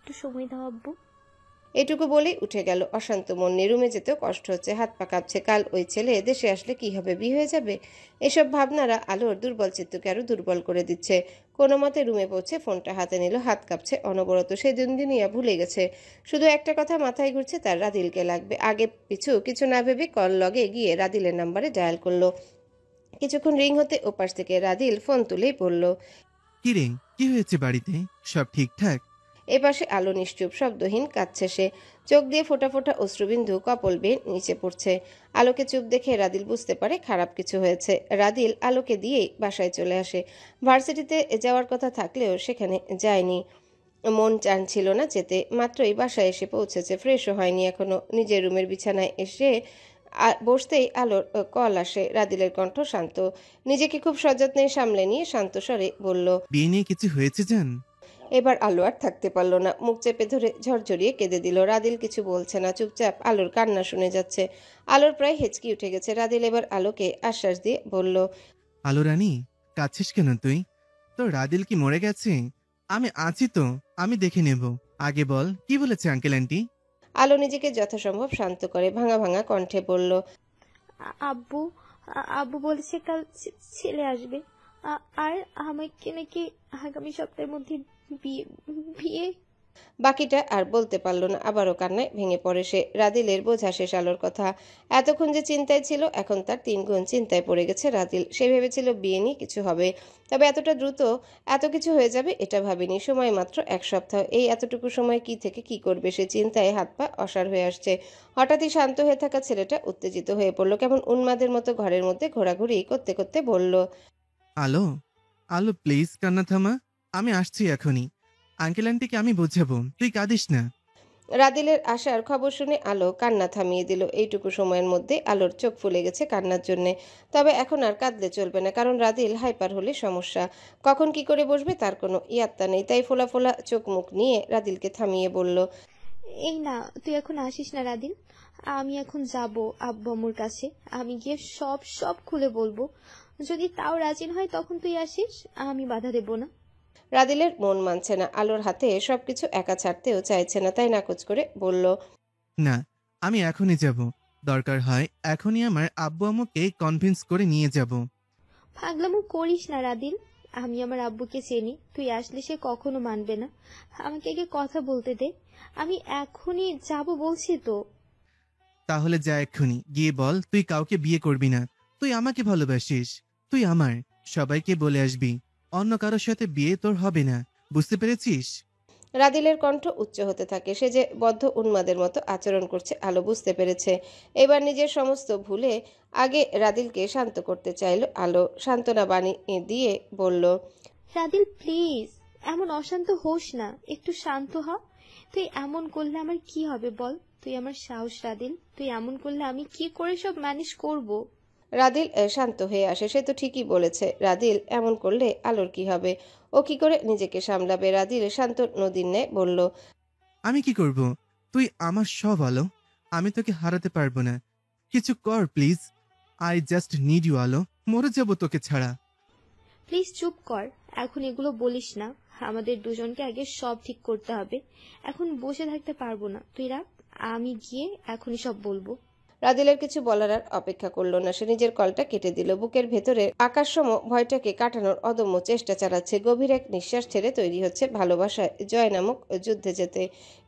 একটু সময় দাও আব্বু। এটুকু বলেই উঠে গেল। অশান্ত মন নিয়ে রুমে যেতেও কষ্ট হচ্ছে, হাত পা কাঁপছে। কাল ওই ছেলে দেশে আসলে কি হবে, বিয়ে হয়ে যাবে? এসব ভাবনারা আলোর দুর্বল চিত্তকে আরো দুর্বল করে দিচ্ছে। কোনো মতে রুমে পৌঁছে ফোনটা হাতে নিল, হাত কাঁপছে অনবরত। সে দুনিয়া ভুলে গেছে, শুধু একটা কথা মাথায় ঘুরছে, তার রাদিলকে লাগবে। আগে পিছু কিছু না ভেবে কল লগে গিয়ে রাদিলের নাম্বারে ডায়াল করলো। কিছুক্ষণ রিং হতে ওপাশ থেকে রাদিল ফোন তুলেই বলল, কি রে, কি হয়েছে বাড়িতে? সব ঠিকঠাক? এপাশে আলো নিশ্চুপ, শব্দহীন কাঁদছে সে। চোখ দিয়ে ফোঁটা ফোঁটা অশ্রুবিন্দু কপল বেয়ে নিচে পড়ছে। আলোকে চুপ দেখে রাদিল বুঝতে পারে খারাপ কিছু হয়েছে। রাদিল আলোকে দিয়েই বাসায় চলে আসে। ভার্সিটিতে যাওয়ার কথা থাকলেও সেখানে যায়নি, মন চানছিল না যেতে। মাত্রই বাসায় এসে পৌঁছেছে, ফ্রেশও হয়নি এখনো। নিজের রুমের বিছানায় এসে বসতেই আলোর কল আসে। রাদিলের কণ্ঠ শান্ত, নিজেকে খুব সযত্নে সামলে নিয়ে শান্ত স্বরে বলল, বিয়ে নিয়ে কিছু হয়েছে জান? এবার আলো আর থাকতে পারল না, মুখ চেপে ধরে ঝরঝরিয়ে কেঁদে দিল। রাদিল কিছু বলছে না, চুপচাপ আলোর কান্না শুনে যাচ্ছে। আলোর প্রায় হেঁচকি উঠে গেছে। রাদিল এবার আলোকে আশ্বাস দিয়ে বলল, আলো রানী, কাঁদছিস কেন তুই? তোর রাদিল কি মরে গেছে? আমি আছি তো, আমি দেখে নেব। আগে বল, কি বলেছে আঙ্কেল আন্টি? আলো নিজেকে যথাসম্ভব শান্ত করে ভাঙা ভাঙা কণ্ঠে বলল, আব্বু আব্বু বলেছে কাল ছেলে আসবে, আর আমাকে নাকি আগামী সপ্তাহের মধ্যে বিয়ে বিয়ে বাকিটা আর বলতে পারল না। আবারও কান্নায় ভেঙে পড়ে সে। রাদিলের বোঝা শেষ আলোর কথা। এতক্ষণ যে চিন্তায় ছিল, এখন তার 3 গুণ চিন্তায় পড়ে গেছে রাদিল। সে ভেবেছিল বিয়ে নিয়ে কিছু হবে, তবে এতটা দ্রুত এত কিছু হয়ে যাবে এটা ভাবেনি। সময় মাত্র 1 সপ্তাহ, এই এতটুকু সময় কি থেকে কি করবে সে, চিন্তায় হাত পা অসাড় হয়ে আসছে। হঠাৎই শান্ত হয়ে থাকা ছেলেটা উত্তেজিত হয়ে পড়ল, কেমন উন্মাদের মতো ঘরের মধ্যে ঘোরাঘুরি করতে করতে বলল, আলো, আলো প্লিজ কান্না থামা। আমি আসছি এখনই। আঙ্কেল আন্টিকে আমি বোঝাবো, তুই কাঁদিস না। রাদিলের আসার খবর শুনে আলো কান্না থামিয়ে দিল। এইটুকু সময়ের মধ্যে আলোর চোখ ফুলে গেছে কান্নার জন্যে। তবে এখন আর কাঁদলে চলবে না, কারণ রাদিল হাইপার হলে সমস্যা। কখন কি করে বসবে তার কোনো ইয়াত্তা নেই। তাই ফোলা ফোলা চোখ মুখ নিয়ে রাদিলকে থামিয়ে বলল, এই না, তুই এখন আসিস না রাদিল। আমি এখন যাব আব্বু আম্মুর কাছে। আমি গিয়ে সব সব খুলে বলবো। যদি তাও রাজি হয় তখন তুই আসিস, আমি বাধা দেব না। রাদিলের মন মানছে না, আলোর হাতে সবকিছু একা ছাড়তেও চাইছে না, তাই নাকচ করে বলল, না, আমি এখনই যাব। দরকার হয় এখনই আমার আব্বু আম্মুকে কনভিন্স করে নিয়ে যাব। পাগলামো করিস না রাদিল। আমি আমার আব্বুকে চিনি, তুই আসলে সে কখনো মানবে না। আমাকে আগে কথা বলতে দে। আমি এখনই যাব বলছি তো। তাহলে যা এক্ষুনি গিয়ে বল তুই কাউকে বিয়ে করবি না। তুই আমাকে ভালোবাসিস, তুই আমার। সবাইকে বলে আসবি, অন্য কারোর সাথে বিয়ে তোর হবে না। বুঝতে পেরেছিস? রাদিলের কণ্ঠ উচ্চ হতে থাকে। সে যে বদ্ধ উন্মাদের মতো আচরণ করছে আলো বুঝতে পেরেছে। এবার নিজের সমস্ত ভুলে আগে রাদিলকে শান্ত করতে চাইল আলো। সান্ত্বনা বাণী দিয়ে বলল, রাদিল প্লিজ, এমন অশান্ত হোস না, একটু শান্ত হ। তুই এমন করলে আমার কি হবে বল? তুই আমার সাহস রাদিল, তুই এমন করলে আমি কি করে সব ম্যানেজ করব? রাদিল শান্ত হয়ে আসে। সে তো ঠিকই বলেছে, রাদিল এমন করলে আলোর কি হবে? ও কি করে নিজেকে সামলাবে? রাদিল শান্ত নদীর ন্যায় বলল, আমি কি করব? তুই আমার সব আলো। আমি তোকে হারাতে পারবো না। কিছু কর please. I just need you আলো। মরে যাব তোকে ছাড়া। প্লিজ চুপ কর, এখন এগুলো বলিস না। আমাদের দুজনকে আগে সব ঠিক করতে হবে। এখন বসে থাকতে পারবো না, তুই রাখ, আমি গিয়ে এখনই সব বলবো। রাদিলের কিছু বলার আর অপেক্ষা করল না। সে নিজের কলটা কেটে দিল। বুকের ভেতরে আকাশসম ভয়টাকে কাটানোর অদম্য চেষ্টা চালাচ্ছে। গভীর এক নিঃশ্বাস ছেড়ে তৈরি হচ্ছে ভালোবাসায় জয় নামক যুদ্ধে যেতে।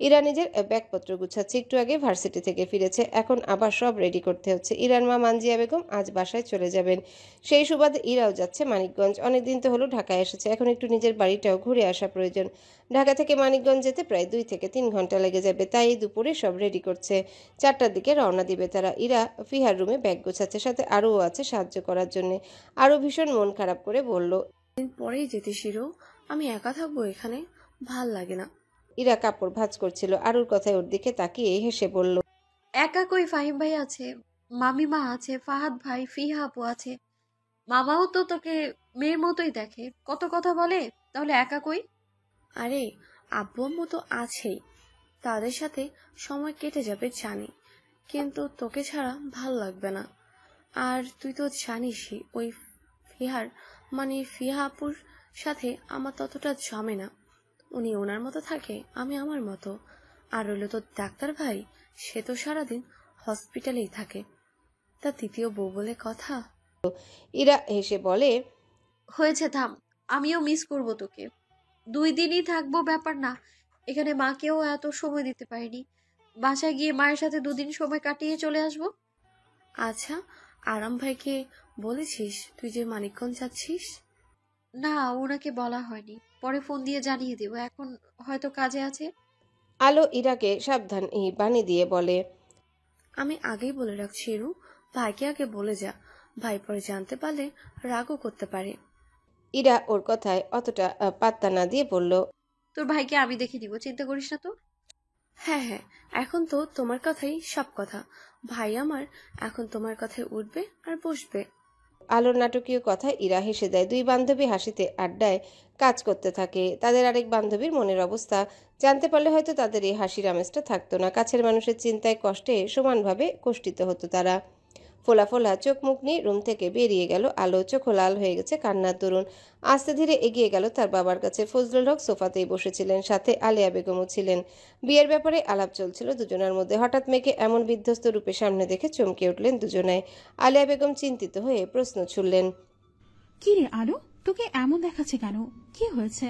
ইরা নিজের ব্যাগপত্র গুছাচ্ছে। একটু আগে ভার্সিটি থেকে ফিরেছে, এখন আবার সব রেডি করতে হচ্ছে। ইরার মা মানজিয়া বেগম আজ বাসায় চলে যাবেন, সেই সুবাদে ইরাও যাচ্ছে মানিকগঞ্জ। অনেকদিন তো হলো ঢাকায় এসেছে, এখন একটু নিজের বাড়িটাও ঘুরে আসা প্রয়োজন। ঢাকা থেকে মানিকগঞ্জ যেতে প্রায় 2 থেকে 3 ঘন্টা লেগে যাবে, তাই এই দুপুরে সব রেডি করছে। 4টার দিকে রওনা দিবে তারা। ইরা ফিহার রুমে ব্যাগ গোছাচ্ছে, সাথে আরও আছে সাহায্য করার জন্য। আরও ভীষণ মন খারাপ করে বলল, দিন পরেই যেতে শিরো, আমি একা থাকবো এখানে, ভাল লাগে না। ইরা কাপড় ভাঁজ করছিল। আরুর কথায় ওর দিকে তাকিয়ে হেসে বলল, একা কই, ফাহিম ভাই আছে, মামিমা আছে, ফাহাদ ভাই, ফিহা আপু আছে। মামাও তো তোকে মেয়ের মতোই দেখে, কত কথা বলে। তাহলে একা কই? আরে আব্বু আম্মু তো আছেই, তাদের সাথে সময় কেটে যাবে জানি, কিন্তু তোকে ছাড়া ভাল লাগবে না। আর তুই তো জানিসই ওই ফিহার, মানে ফিহা আপুর সাথে আমার ততটা জমে না। উনি ওনার মতো থাকে, আমি আমার মতো। আর রইল তো ডাক্তার ভাই, সে তো সারাদিন হসপিটালেই থাকে, তার তৃতীয় বউ বলে কথা। ইরা হেসে বলে, হয়েছে, থাম। আমিও মিস করব তোকে। 2 দিনই থাকবো ব্যাপার না। এখানে মাকেও এত সময় দিতে পারিনি। বাসায় গিয়ে মায়ের সাথে 2 দিন সময় কাটিয়ে চলে আসবো। আচ্ছা, আরাম ভাইকে বলেছিস তুই যে মানিকগঞ্জ যাচ্ছিস? না, ওনাকে বলা হয়নি। পরে ফোন দিয়ে জানিয়ে দেবো। এখন হয়তো কাজে আছে। আলো ইরাকে সাবধান বাণী দিয়ে বলে, আমি আগেই বলে রাখছি রু, ভাইকে আগে বলে যা, ভাই পরে জানতে পারলে রাগও করতে পারে। ইরা ওর কথায় অতটা পাত্তা না দিয়ে বলল, তোর ভাইকে আমি দেখে নিব, চিন্তা করিস না তো। হ্যাঁ হ্যাঁ, এখন তো তোমার কথাই সব কথা। ভাই আমার এখন তোমার কথায় উঠবে আর বসবে। আলোর নাটকীয় কথায় ইরা হেসে দেয়। দুই বান্ধবী হাসিতে আড্ডায় কাজ করতে থাকে। তাদের আরেক বান্ধবীর মনের অবস্থা জানতে পারলে হয়তো তাদের এই হাসির আমেজটা থাকতো না। কাছের মানুষের চিন্তায় কষ্টে সমানভাবে কষ্টিত হতো তারা। ফোলা ফোলা চোখ মুখ নিয়ে রুম থেকে বেরিয়ে গেল আলো। চোখও লাল হয়ে গেছে কান্নার দরুন। আস্তে ধীরে এগিয়ে গেল তার বাবার কাছে। ফজলুল হক সোফাতেই বসেছিলেন, সাথে আলেয়া বেগমও ছিলেন। বিয়ের ব্যাপারে আলাপ চলছিল দুজনের মধ্যে। হঠাৎ মেয়েকে এমন বিধ্বস্ত রূপে সামনে দেখে চমকে উঠলেন দুজনায়। আলেয়া বেগম চিন্তিত হয়ে প্রশ্ন ছুড়লেন, কি রে আলো, তোকে এমন দেখাচ্ছে কেন? কি হয়েছে?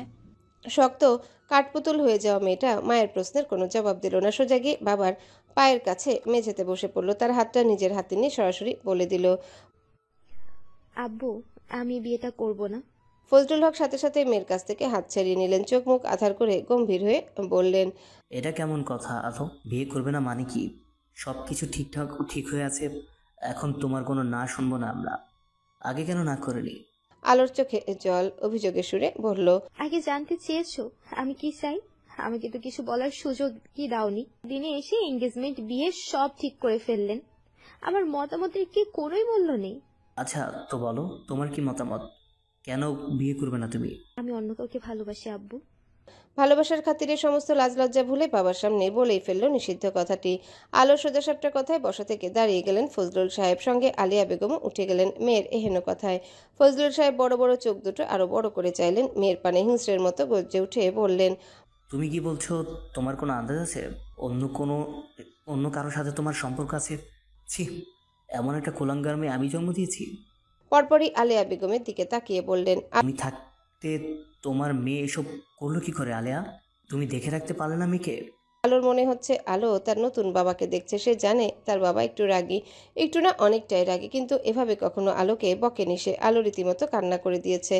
শক্ত কাঠপুতুল হয়ে যাওয়া মেয়েটা মায়ের প্রশ্নের কোনো জবাব দিল না। সোজা গিয়ে বাবার পায়ের কাছে মেঝেতে বসে পড়ল। তার হাতটা নিজের হাতে নিয়ে সরাসরি বলে দিল, আব্বু, আমি বিয়েটা করব না। ফজলুল হক সাথে সাথে মেয়ের কাছ থেকে হাত ছাড়িয়ে নিলেন। চোখ মুখ আঁধার করে গম্ভীর হয়ে বললেন, এটা কেমন কথা আলো? বিয়ে করবে না মানে কি? সব কিছু ঠিকঠাক ঠিক হয়ে আছে, এখন তোমার কোনো না শুনবো না আমরা। আগে কেন না করলি? আলোর চোখে জল অভিযোগের সুরে বলল, আগে জানতে চেয়েছো আমি কি চাই? আমাকে তো কিছু বলার সুযোগ কি দাওনি। দিনে এসে এঙ্গেজমেন্ট বিয়ে সব ঠিক করে ফেললেন। আমার মতামতের কি কোনোই মূল্য নেই? আচ্ছা তো বলো, তোমার কি মতামত? কেন বিয়ে করবে না তুমি? আমি অন্য কাউকে ভালোবাসি আব্বু। ভালোবাসার খাতিরে সমস্ত লাজ লজ্জা ভুলে বাবার সামনে বলেই ফেলল নিষিদ্ধ কথাটি। আলো সোজাসাপটা কথায় বসা থেকে দাঁড়িয়ে গেলেন ফজলুল সাহেব। সঙ্গে আলিয়া বেগমও উঠে গেলেন মেয়ের এহেন কথায়। ফজলুল সাহেব বড় বড় চোখ দুটো আরো বড় করে চাইলেন। মেয়ের পানে হিংস্রের মতো গর্জে উঠে বললেন, তুমি কি বলছো? তোমার কোনো আন্দাজ আছে অন্য কারোর সাথে তোমার সম্পর্ক আছে? ছি, এমন একটা কুলাঙ্গার মেয়ে আমি জন্ম দিয়েছি। পরপরই আলিয়া বেগমের দিকে তাকিয়ে বললেন, আমি থাকতে তোমার মেয়ে এসব করলো কি করে আলেয়া? তুমি দেখে রাখতে পারলে না মেয়েকে? আলোর মনে হচ্ছে আলো তার নতুন বাবাকে দেখছে। সে জানে তার বাবা একটু রাগী, একটু না অনেকটাই রাগী, কিন্তু এভাবে কখনো আলোকে বকেনি সে। আলো রীতিমতো কান্না করে দিয়েছে।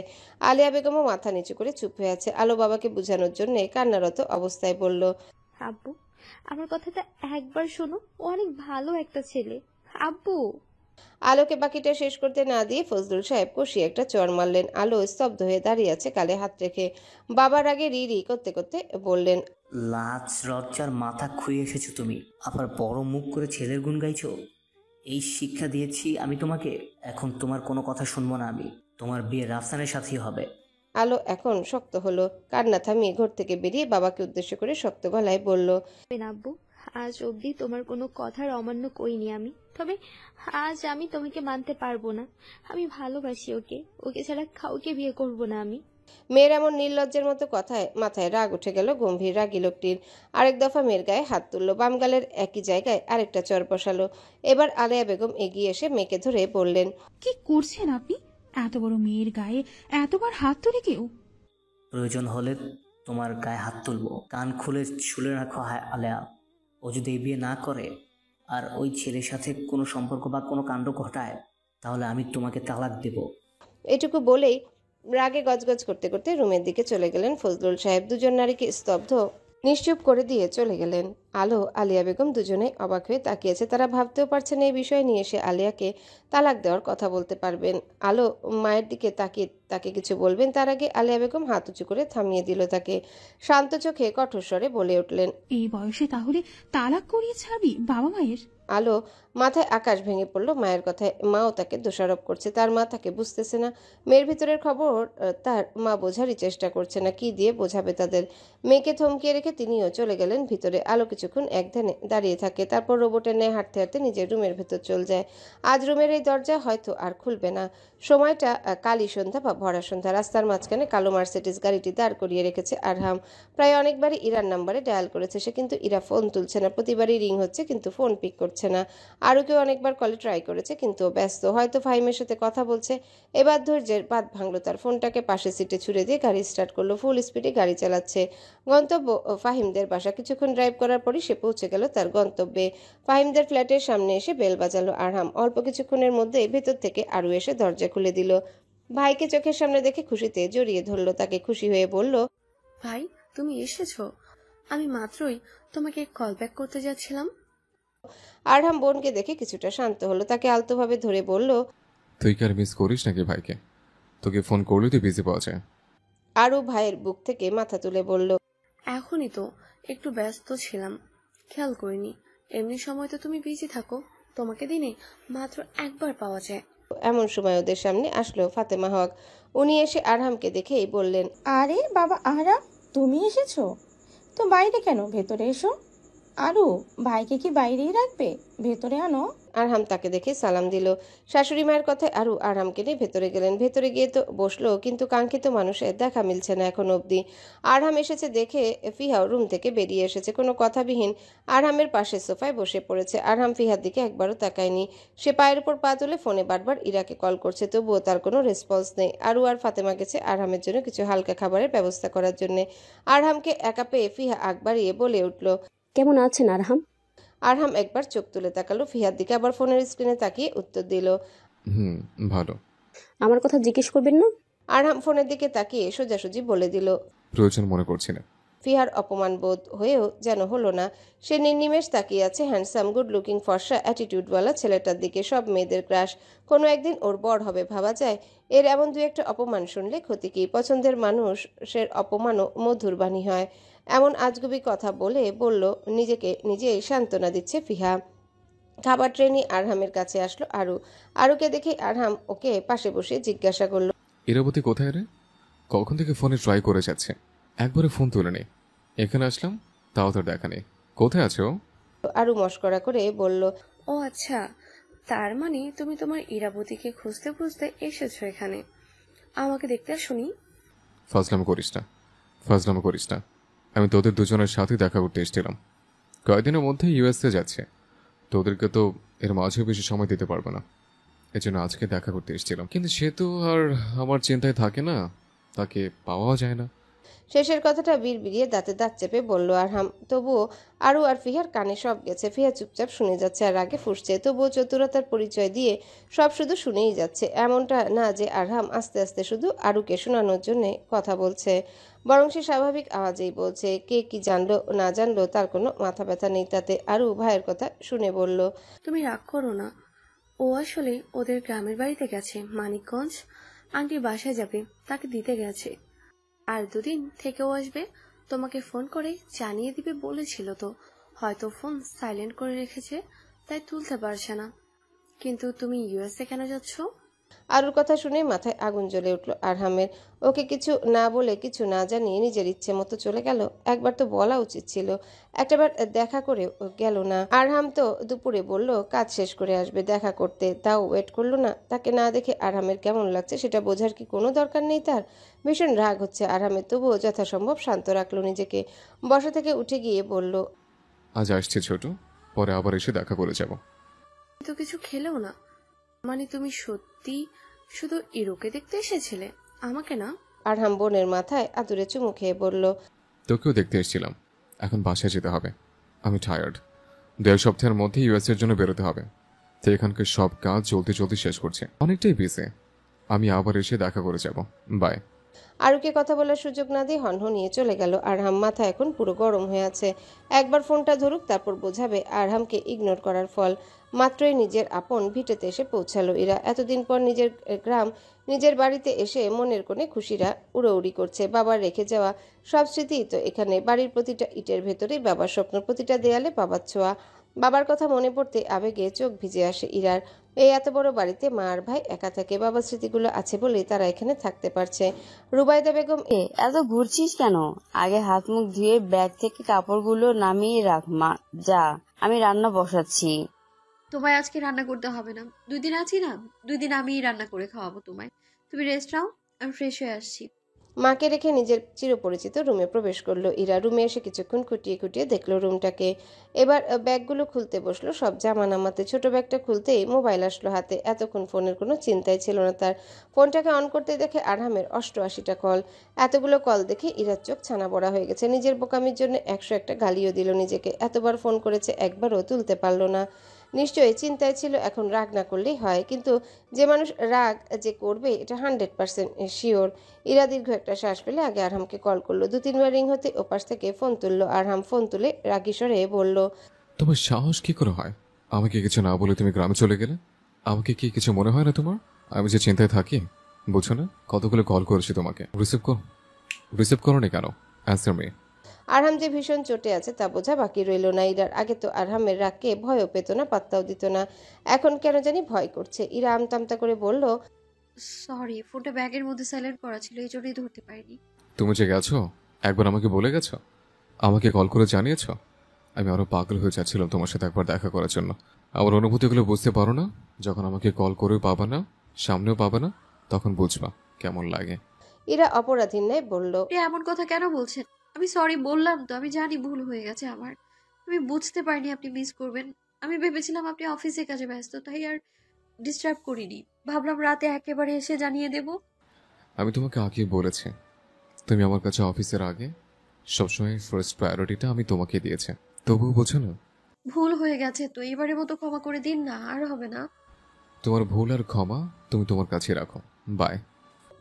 আলিয়া বেগমও মাথা নিচু করে চুপ হয়ে আছে। আলো বাবাকে বোঝানোর জন্য কান্নারত অবস্থায় বলল, আব্বু, আমার কথাটা একবার শোনো, ও অনেক ভালো একটা ছেলে। আব্বু। আলোকে বাকিটা শেষ করতে না দিয়ে ফজলুল সাহেব কষিয়ে একটা চড় মারলেন। আলো স্তব্ধ হয়ে দাঁড়িয়ে আছে গালে হাত রেখে। বাবার আগে রি রি করতে করতে বললেন, লাজ লজ্জার মাথা খুঁয়ে এসেছো তুমি, আবার বড় মুখ করে ছেলের গুণ গাইছো। এই শিক্ষা দিয়েছি আমি তোমাকে, এখন তোমার কোনো কথা শুনবো না আমি। তোমার বিয়ে রাফসানের সাথেই হবে। আলো এখন শক্ত হলো। কান্না থামিয়ে ঘর থেকে বেরিয়ে বাবাকে উদ্দেশ্য করে শক্ত গলায় বলল, আব্বু, আজ অবধি তোমার কোনো কথার অমান্য করিনি আমি, তবে আজ আমি তোমাকে মানতে পারবো না। আমি ভালোবাসি ওকে, ওকে ছাড়া কাউকে বিয়ে করব না আমি। মেয়ের এমন নির্লজ্জের মতো কথায় মাথায় রাগ উঠে গেল গম্ভীর রাগী লোকটির। আরেক দফা মেয়ের গায়ে হাত তুলল। বাম গালের একই জায়গায় আরেকটা চর বসালো। এবার আলেয়া বেগম এগিয়ে এসে মেয়েকে ধরে বললেন, কি করছেন আপনি? এত বড় মেয়ের গায়ে এতবার হাত তোলে কেউ? প্রয়োজন হলে তোমার গায়ে হাত তুলবো। কান খুলে শুলে রাখো আলেয়া, ও যদি এই বিয়ে না করে আর ওই ছেলের সাথে কোনো সম্পর্ক বা কোনো কাণ্ড ঘটায়, তাহলে আমি তোমাকে তালাক দেব। এটুকু বলেই রাগে গজগজ করতে করতে রুমের দিকে চলে গেলেন ফজলুল সাহেব। দুজন নারীকে স্তব্ধ নিশ্চুপ করে দিয়ে চলে গেলেন। আলো আলিয়া বেগম দুজনেই অবাক হয়ে তাকিয়েছে। তারা ভাবতেও পারছেন এই বিষয় নিয়ে এসে আলিয়াকে তালাক দেওয়ার কথা বলতে পারবেন। আলো মায়ের দিকে তাকিয়ে তাকে কিছু বলবেন, তার আগে আলিয়া বেগম হাত উঁচু করে থামিয়ে দিল তাকে। শান্ত চোখে কঠোর স্বরে বলে উঠলেন, এই বয়সে তাহলে তালাক করিয়ে ছাড়বি বাবা মায়ের? আলো মাথায় আকাশ ভেঙে পড়ল মায়ের কথায়। মাও তাকে দোষারোপ করছে। তার মা তাকে বুঝতেছে না। মেয়ের ভিতরের খবর তার মা বোঝারই চেষ্টা করছে না। কি দিয়ে বোঝাবে তাদের? মেয়েকে থমকিয়ে রেখে তিনিও চলে গেলেন ভিতরে। আলো কিছুক্ষণ একধানে দাঁড়িয়ে থাকে, তারপর রোবটের ন্যায় হাঁটতে হাঁটতে নিজের রুমের ভেতর চলে যায়। আজ রুমের এই দরজা হয়তো আর খুলবে না। সময়টা কালী সন্ধ্যা বা ভরা সন্ধ্যা। রাস্তার মাঝখানে কালো মার্সিডিজ গাড়িটি দাঁড় করিয়ে রেখেছে আরহাম। প্রায় অনেকবারই ইরার নাম্বারে ডায়াল করেছে সে, কিন্তু ইরা ফোন তুলছে না। প্রতিবারই রিং হচ্ছে কিন্তু ফোন পিক করছে না। আরও কেউ অনেকবার কলে ট্রাই করেছে কিন্তু ব্যস্ত, হয়তো ফাহিমের সাথে কথা বলছে। এবার ধৈর্যের বাঁধ ভাঙলো তার। ফোনটাকে পাশের সিটে ছুড়ে দিয়ে গাড়ি স্টার্ট করলো। ফুল স্পিডে গাড়ি চালাচ্ছে। গন্তব্য ফাহিমদের বাসা। কিছুক্ষণ ড্রাইভ করার পরই সে পৌঁছে গেল তার গন্তব্যে। ফাহিমদের ফ্ল্যাটের সামনে এসে বেল বাজালো আরহাম। অল্প কিছুক্ষণের মধ্যে ভেতর থেকে আরও এসে দরজা খুলে দিল। ভাইকে চোখের সামনে দেখে খুশিতে জড়িয়ে ধরলো তাকে। খুশি হয়ে বলল, ভাই তুমি এসেছো? আমি মাত্রই তোমাকে কল ব্যাক করতে যাচ্ছিলাম। আরহাম বোনকে দেখে কিছুটা শান্ত হলো। তাকে আলতোভাবে ধরে বলল, তুই কি আর মিস করিস নাকি ভাইকে? তোকে ফোন করলে তুই বিজি পাওয়া যায়। আরও ভাইয়ের বুক থেকে মাথা তুলে বলল, এখনই তো একটু ব্যস্ত ছিলাম, খেয়াল করিনি। এমনি সময় তো তুমি বিজি থাকো, তোমাকে দিনে মাত্র একবার পাওয়া যায়। এমন সময় ওদের সামনে আসলো ফাতেমা হক। উনি এসে আরহামকে দেখেই বললেন, আরে বাবা আহরাম, তুমি এসেছো? তো বাইরে কেন? ভেতরে এসো। আরু, ভাইকে কি বাইরেই রাখবে? ভেতরে আনো। আরহাম তাকে দেখে সালাম দিল। শাশুড়ি মায়ের কথায় আরু আরহামকে নিয়ে ভেতরে গেলেন। ভেতরে গিয়ে তো বসলো, কিন্তু কাঙ্ক্ষিত মানুষের দেখা মিলছে না এখন অবধি। আরহাম এসেছে দেখে ফিহাও রুম থেকে বেরিয়ে এসেছে। কোনো কথাবিহীন আরহামের পাশে সোফায় বসে পড়েছে। আরহাম ফিহার দিকে একবারও তাকায়নি। সে পায়ের উপর পা তুলে ফোনে বারবার ইরাকে কল করছে, তবুও তার কোনো রেসপন্স নেই। আরু আর ফাতেমা গেছে আরহামের জন্য কিছু হালকা খাবারের ব্যবস্থা করার জন্য। আরহামকে একা পেয়ে ফিহা আগ বাড়িয়ে বলে উঠল, কেমন আছেন আরহাম? আরহাম একবার চোখ তুলে তাকালো ফিহার দিকে, আবার ফোনের স্ক্রিনে তাকিয়ে উত্তর দিল, ভালো। আমার কথা জিজ্ঞেস করবেন না? আরহাম ফোনের দিকে তাকিয়ে সোজাসুজি বলে দিল। প্রয়োজন মনে করছি না। ফিহার অপমান বোধ হয়েও যেন হলো না। সে নির্নিমেষ তাকিয়ে আছে হ্যান্ডসাম গুড লুকিং ফর্সা অ্যাটিটিউডওয়ালা ছেলেটার দিকে। সব মেয়েদের ক্রাশ। কোনো একদিন ওর বর হবে ভাবা যায়। এর এমন দু একটা অপমান শুনলে ক্ষতি কি? পছন্দের মানুষের অপমানও মধুর বাণী হয়। এমন আজগুবি কথা বলল নিজেকে নিজেই সান্ত্বনা দিচ্ছে ফিহা। খাবার ট্রে নিয়ে আরহামের কাছে আসলো আরুকে দেখে আরহাম ওকে পাশে বসে জিজ্ঞাসা করলো, ইরাবতী কোথায় রে? কখন থেকে ফোনে ট্রাই করে যাচ্ছে, একবারে ফোন তুলে নেই। এখানে আসলাম, তাও তোর দেখা নেই। কোথায় আছো? আরু মস্করা করে বলল, ও আচ্ছা, তার মানে তুমি তোমার ইরাবতীকে খুঁজতে খুঁজতে এসেছো এখানে। আমাকে দেখতে শুনি। ফাজলামো করিস না। আমি তোদের দুজনের সাথে দেখা করতে এসেছিলাম। কয়েকদিনের মধ্যে ইউএসএ যাচ্ছে। তোদেরকে তো এর মাঝেও বেশি সময় দিতে পারবো না, এজন্য আজকে দেখা করতে এসেছিলাম। কিন্তু সে তো আর আমার চিন্তায় থাকে না, তাকে পাওয়া যায় না। শেষের কথাটা বিড়বিড়িয়ে দাঁতে দাঁত চেপে বলল আরহাম। তবুও আরু আর ফিহার কানে সব গেছে। ফিহা চুপচাপ শুনে যাচ্ছে আর আগে ফুঁসছে। তবুও চতুরতার পরিচয় দিয়ে সব শুধু শুনেই যাচ্ছে। এমনটা না যে আরহাম আস্তে আস্তে শুধু আরুকে শোনানোর জন্য কথা বলছে, বরং সে স্বাভাবিক আওয়াজেই বলছে। কে কি জানলো না জানলো তার কোনো মাথা ব্যথা নেই তাতে। আরু ভাইয়ের কথা শুনে বলল, তুমি রাগ করো না, ও আসলে ওদের গ্রামের বাড়িতে গেছে, মানিকগঞ্জ। আন্টি বাসায় যাবে, তাকে দিতে গেছে। আর দুদিন থেকেও আসবে। তোমাকে ফোন করে জানিয়ে দিবে বলেছিল তো, হয়তো ফোন সাইলেন্ট করে রেখেছে তাই তুলতে পারছে না। কিন্তু তুমি ইউএসএ কেন যাচ্ছ? আরুর কথা শুনে মাথায় আগুন জ্বলে উঠল আরহামের। ওকে কিছু না বলে কিছু না জানিয়ে নিজের ইচ্ছে মতো চলে গেল। একবার তো বলা উচিত ছিল, একটাবার দেখা করে গেল না। আরহাম তো দুপুরে বলল কাজ শেষ করে আসবে দেখা করতে, তাও ওয়েট করলো না। তাকে না দেখে আরহামের কেমন লাগছে সেটা বোঝার কি কোনো দরকার নেই তার? ভীষণ রাগ হচ্ছে আরহামের, তবুও যথাসম্ভব শান্ত রাখলো নিজেকে। বসা থেকে উঠে গিয়ে বলল, আজ আসছে ছোট, পরে আবার এসে দেখা করে যাব। তো কিছু খেলেও না? মানে তুমি সত্যি শুধু ইরোকে দেখতে এসেছিলে, আমাকে না? আরহাম বোনের মাথায় আদুরে চুমু খেয়ে বলল, তোকেও দেখতে এসেছিলাম। এখন বাসায় যেতে হবে, আমি টায়ার্ড। 1.5 সপ্তাহের মধ্যে ইউএসএর জন্য বেরোতে হবে। তো এখানকার সব কাজ জলদি শেষ করছে, অনেকটাই বিজি। আমি আবার এসে দেখা করে যাব। বাই। আরুকে কথা বলার সুযোগ না দিয়ে হনহনিয়ে চলে গেল আরহাম। মাথা এখন পুরো গরম হয়ে আছে। একবার ফোনটা ধরুক, তারপর বোঝাবে আরহামকে ইগনোর করার ফল। মাত্রই নিজের আপন ভিটেতে এসে পৌঁছালো ইরা। এতদিন পর নিজের গ্রাম, নিজের বাড়িতে এসে মনের কোণে খুশিরা উড়োউড়ি করছে। বাবার রেখে যাওয়া সব স্মৃতি তো এখানে। বাড়ির প্রতিটা ইটের ভেতরেই বাবার স্বপ্ন, প্রতিটা দেয়ালে বাবার ছোঁয়া। বাবার কথা মনে পড়তে আবেগে চোখ ভিজে আসে ইরার। এই এত বড় বাড়িতে মা আর ভাই একা থাকে, বাবার স্মৃতিগুলো আছে বলেই তারা এখানে থাকতে পারছে। রুবাইদা বেগম, এত ঘুরছিস কেন? আগে হাত মুখ ধুয়ে ব্যাগ থেকে কাপড়গুলো নামিয়ে রাখ মা। যা, আমি রান্না বসাচ্ছি। তোমায় আজকে রান্না করতে হবে না, 2 দিন আছি না, 2 দিন আমিই রান্না করে খাওয়াবো তোমায়। তুমি রেস্ট নাও, আমি ফ্রেশ হয়ে আসছি। মাকে রেখে নিজের চিরপরিচিত রুমে প্রবেশ করলো ইরা। রুমে এসে কিছুক্ষণ খুঁটিয়ে খুঁটিয়ে দেখলো রুমটাকে। এবার ব্যাগগুলো খুলতে বসলো, সব জামা নামাতে। ছোট ব্যাগটা খুলতেই মোবাইল আসলো হাতে। এতক্ষণ ফোনের কোনো চিন্তাই ছিল না তার। ফোনটাকে অন করতে দেখে আরহামের 88টা কল। এতগুলো কল দেখে ইরার চোখ ছানা বড়া হয়ে গেছে। নিজের বোকামির জন্য 101টা গালিও দিল নিজেকে। এতবার ফোন করেছে, একবারও তুলতে পারলো না। নিশ্চয়ই চিন্তায় ছিল, এখন রাগ না করলেই হয়। কিন্তু যে মানুষ রাগ যে করবে এটা 100% শিওর। ইরা দীর্ঘ একটা শ্বাস ফেলে আগে আরহামকে কল করলো। 2-3বার রিং হতে ওপাশ থেকে ফোন তুললো। আরহাম ফোন তুলে রাগী স্বরে বলল, তোমার সাহস কি করে হয় আমাকে কিছু না বলে তুমি গ্রামে চলে গেলে? আমাকে কি কিছু মনে হয় না তোমার? আমি যে চিন্তায় থাকি বুঝছো না? কতগুলো কল করেছি তোমাকে, রিসিভ করো নি কেন? Answer me. আরহাম যে ভীষণ চটে আছে তা বোঝা বাকি রইল না ইরার। আগে তো আরহামের রাগকে ভয়ও পেত না, পাত্তাও দিত না। এখন কেন জানি ভয় করছে। ইরা আমতামতা করে বলল, সরি, ফোনটা ব্যাগের মধ্যে সাইলেন্ট করা ছিল, এই জন্যই ধরতে পারিনি। তুমি যে গেছো একবার আমাকে বলে গেছো, আমাকে কল করে জানিয়েছো। আমি আরো পাগল হয়ে যাচ্ছিলাম তোমার সাথে একবার দেখা করার জন্য। আমার অনুভূতিগুলো বুঝতে পারো না? যখন আমাকে কল করেও পাবা না, সামনেও পাবা না, তখন বুঝবা কেমন লাগে। ইরা অপরাধীর ন্যায় বলল, আপনি এমন কথা কেন বলছেন? আমি সরি বললাম তো, আমি জানি ভুল হয়ে গেছে আমার। আমি বুঝতে পারিনি আপনি মিস করবেন। আমি ভেবেছিলাম আপনি অফিসে কাজে ব্যস্ত, তাই আর ডিস্টার্ব করিনি। ভাবলাম রাতে একেবারে এসে জানিয়ে দেব। আমি তোমাকে আগে বলেছি, তুমি আমার কাছে অফিসের আগে। সবসময় ফার্স্ট প্রায়োরিটিটা আমি তোমাকে দিয়েছি, তবুও বোঝো না। ভুল হয়ে গেছে তো, এবারের মতো ক্ষমা করে দিন না, আর হবে না। তোমার ভুল আর ক্ষমা তুমি তোমার কাছে রাখো। বাই।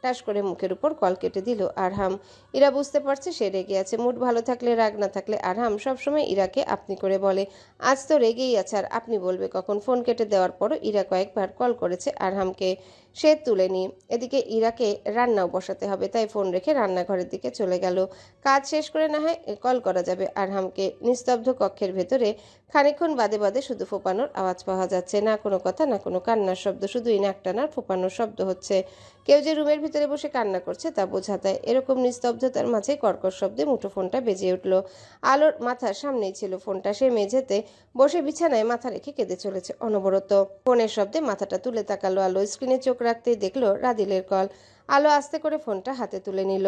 টাস করে মুখের উপর কল কেটে দিল আরহাম। ইরা বুঝতে পারছে সে রেগে আছে। মুড ভালো থাকলে রাগ না থাকলে আরহাম সবসময় ইরাকে আপনি করে বলে। আজ তো রেগেই আছে, আর আপনি বলবে কখন? ফোন কেটে দেওয়ার পরও ইরা কয়েকবার কল করেছে আরহামকে, সে তুলেনি। এদিকে ইরাকে রান্নাও বসাতে হবে, তাই ফোন রেখে রান্নাঘরের দিকে চলে গেল। কাজ শেষ করে না হয় কল করা যাবে আরহামকে। নিস্তব্ধ কক্ষের ভেতরে খানিকক্ষণ বাদে বাদে শুধু ফোপানোর আওয়াজ পাওয়া যাচ্ছে। না কোনো কথা, না কোনো কান্নার শব্দ, শুধুই নাক টানার ফোপানোর শব্দ হচ্ছে। কেউ যে রুমের ভিতরে বসে কান্না করছে তা বোঝা যায়। এরকম নিস্তব্ধতার মাঝে কর্কশ শব্দে মুঠোফোনটা বেজে উঠল। আলোর মাথার সামনেই ছিল ফোনটা। সে মেঝেতে বসে বিছানায় মাথা রেখে কেঁদে চলেছে অনবরত। ফোনের শব্দে মাথাটা তুলে তাকালো আলো। স্ক্রিনে চোখ রাখতেই দেখলো রাদিলের কল। আলো আস্তে করে ফোনটা হাতে তুলে নিল।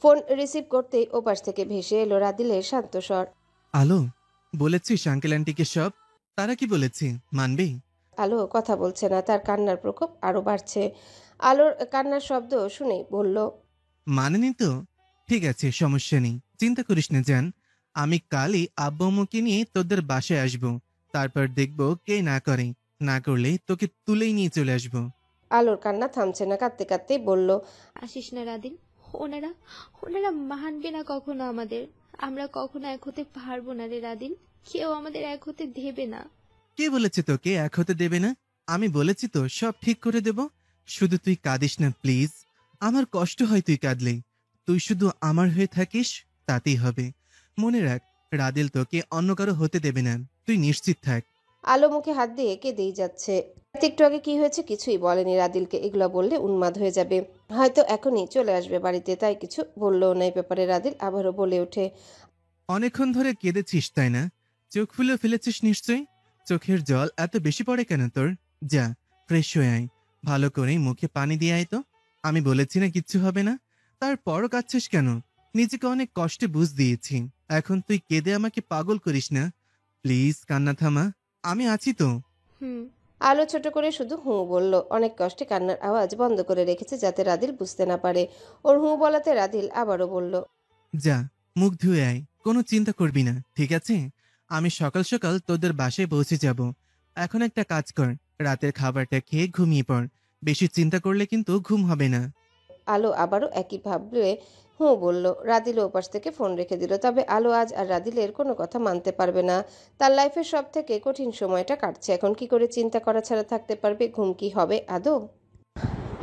ফোন রিসিভ করতেই ওপাশ থেকে ভেসে এলো রাদিলের শান্ত স্বর। আলো, বলেছিস আঙ্কেল আন্টিকে সব? তারা কি বলেছে, মানবে? আলো কথা বলছে না, তার কান্নার প্রকোপ আরো বাড়ছে। আলোর কান্নার শব্দ শুনেই বলল, মানেনি তো? ঠিক আছে, সমস্যা নেই, চিন্তা করিস না জান। আমি কালই আব্বু আম্মুকে নিয়ে তোদের বাসায় আসবো। তারপর দেখবো কে না করে। না করলে তোকে তুলেই নিয়ে চলে আসবো। আলোর কান্না থামছে না, কাঁদতে কাঁদতেই বলল, আসিস না রাদিন। ওনারা ওনারা মানবে না কখনো আমাদের। আমরা কখনো এক হতে পারবো না রে রাদিন। কেউ আমাদের এক হতে দেবে না। কে বলেছে তোকে এক হতে দেবে না? আমি বলেছি তো সব ঠিক করে দেব। শুধু তুই কাঁদিস না প্লিজ। আমার কষ্ট হয় তুই কাঁদলে। তুই শুধু আমার হয়ে থাকিস, তাতেই হবে। মনে রাখ, রাদিল তোকে অন্য কারো হতে দেবে না, তুই নিশ্চিত থাক। আলো মুখে হাত দিয়ে কেঁদেই যাচ্ছে। একটু আগে কি হয়েছে কিছুই বলেনি রাদিলকে। এগুলো বললে উন্মাদ হয়ে যাবে, হয়তো এখনই চলে আসবে বাড়িতে, তাই কিছু বললো না এই ব্যাপারে। রাদিল আবারও বলে ওঠে, অনেকক্ষণ ধরে কেঁদেছিস তাই না? চোখ ফুলে ফেলেছিস নিশ্চয়ই। চোখের জল এত বেশি পড়ে কেন তোর? যা, ফ্রেশ হয়ে আয়। ভালো করে মুখে পানি দিয়ে আয় তো। আমি বলেছি না কিচ্ছু হবে না, তারপরও কাঁদছিস কেন? নিজেকে অনেক কষ্টে বুঝ দিয়েছি, এখন তুই কেঁদে আমাকে পাগল করিস না। প্লিজ কান্না থামা, আমি আছি তো। আলো ছোট করে শুধু হুঁ বলল। অনেক কষ্টে কান্নার আওয়াজ বন্ধ করে রেখেছে যাতে রাদিল বুঝতে না পারে। ওর হুঁ বলাতে রাদিল আবারও বলল, যা, মুখ ধুয়ে আয়, কোনো চিন্তা করবি না, ঠিক আছে? আমি সকাল সকাল তোদের বাসায় পৌঁছে যাব। এখন একটা কাজ কর, রাতের খাবারটা খেয়ে ঘুমিয়ে পড়। বেশি চিন্তা করলে কিন্তু ঘুম হবে না। আলো আবারও একই ভাবে হুঁ বলল। রাদিল ওপাশ থেকে ফোন রেখে দিল। তবে আলো আজ আর রাদিলের কোনো কথা মানতে পারবে না। তার লাইফের সব থেকে কঠিন সময়টা কাটছে এখন। কি করে চিন্তা করা ছাড়া থাকতে পারবে? ঘুম কি হবে আদৌ?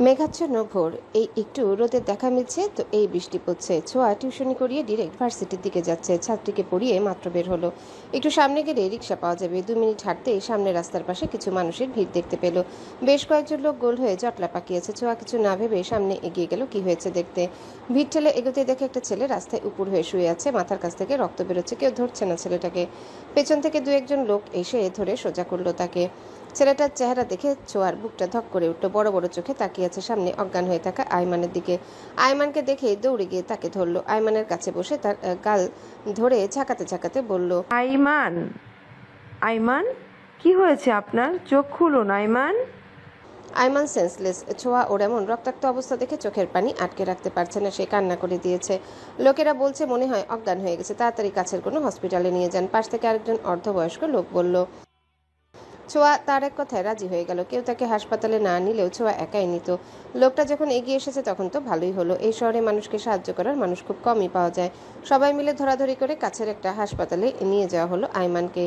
মেঘাচ্ছন্ন ভোর, এই একটু রোদের দেখা মিলছে তো এই বৃষ্টি পড়ছে। ছোঁয়া টিউশনি করিয়ে ডিরেক্ট ভার্সিটির দিকে যাচ্ছে। ছাত্রীকে পড়িয়ে মাত্র বের হলো। একটু সামনে গেলে রিক্সা পাওয়া যাবে। 2 মিনিট হাঁটতেই সামনে রাস্তার পাশে কিছু মানুষের ভিড় দেখতে পেল। বেশ কয়েকজন লোক গোল হয়ে জটলা পাকিয়েছে। ছোঁয়া কিছু না ভেবে সামনে এগিয়ে গেল কি হয়েছে দেখতে। ভিড় ঠেলে এগোতে দেখে একটা ছেলে রাস্তায় উপর হয়ে শুয়ে আছে, মাথার কাছ থেকে রক্ত বেরোচ্ছে। কেউ ধরছে না ছেলেটাকে। পেছন থেকে 2-1 জন লোক এসে ধরে সোজা করলো তাকে। ছেলেটার চেহারা দেখে ছোঁয়ার বুকটা ধক করে উঠল। বড় বড় চোখে তাকিয়ে আছে সামনে অজ্ঞান হয়ে থাকা আইমানের দিকে। আইমানকে দেখে দৌড়ে গিয়ে তাকে ধরলো। আইমানের কাছে বসে তার গাল ধরে ঝাঁকাতে ঝাঁকাতে বলল, আইমান, আইমান, কি হয়েছে আপনার? চোখ খুলুন আইমান। আইমান সেন্সলেস। ছোঁয়া ওর এমন রক্তাক্ত অবস্থা দেখে চোখের পানি আটকে রাখতে পারছে না, সে কান্না করে দিয়েছে। লোকেরা বলছে মনে হয় অজ্ঞান হয়ে গেছে, তাড়াতাড়ি কাছের কোনো হসপিটালে নিয়ে যান। পাশ থেকে আরেকজন অর্ধবয়স্ক লোক বলল। ছোঁয়া তার এক কথায় রাজি হয়ে গেল। কেউ তাকে হাসপাতালে না নিলেও ছোঁয়া একাই নিত। লোকটা যখন এগিয়ে এসেছে তখন তো ভালোই হলো। এই শহরে মানুষকে সাহায্য করার মানুষ খুব কমই পাওয়া যায়। সবাই মিলে ধরাধরি করে কাছের একটা হাসপাতালে নিয়ে যাওয়া হলো আইমানকে।